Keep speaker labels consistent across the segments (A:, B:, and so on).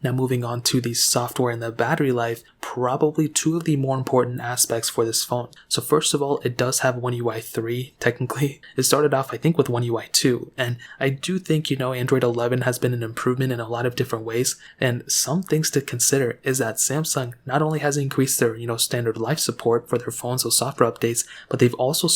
A: Now moving on to the software and the battery life, probably two of the more important aspects for this phone. So first of all, it does have One UI 3, technically. It started off, I think, with One UI 2, and I do think, Android 11 has been an improvement in a lot of different ways, and some things to consider is that Samsung not only has increased their, standard life support for their phones, so software updates, but they've also,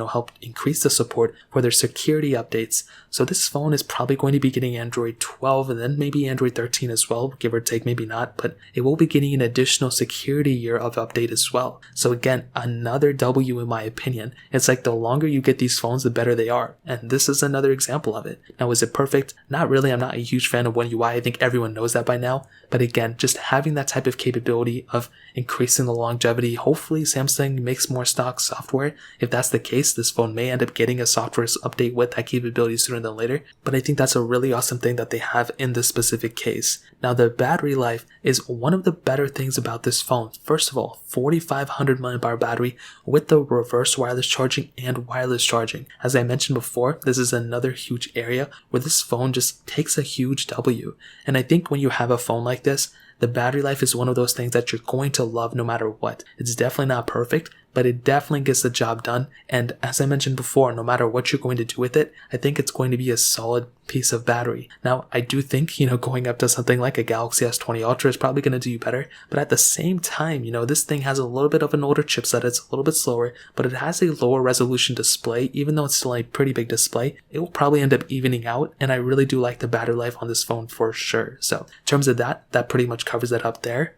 A: helped increase the support for their security updates. So this phone is probably going to be getting Android 12 and then maybe Android 13 as well, give or take, maybe not, but it will be getting an additional security year of update as well. So again, another W in my opinion. It's like the longer you get these phones, the better they are. And this is another example of it. Now, is it perfect? Not really. I'm not a huge fan of One UI. I think everyone knows that by now. But again, just having that type of capability of increasing the longevity, hopefully Samsung makes more stock software. If that's the case, this phone may end up getting a software update with that capability sooner than later. But I think that's a really awesome thing that they have in this specific case. Now, the battery life is one of the better things about this phone. First of all, 4500 mAh battery with the reverse wireless charging and wireless charging. As I mentioned before, this is another huge area where this phone just takes a huge W. And I think when you have a phone like this, the battery life is one of those things that you're going to love no matter what. It's definitely not perfect, but it definitely gets the job done. And as I mentioned before, no matter what you're going to do with it, I think it's going to be a solid piece of battery. Now, I do think, going up to something like a Galaxy S20 Ultra is probably going to do better. But at the same time, this thing has a little bit of an older chipset. It's a little bit slower, but it has a lower resolution display. Even though it's still a pretty big display, it will probably end up evening out. And I really do like the battery life on this phone for sure. So in terms of that pretty much covers it up there.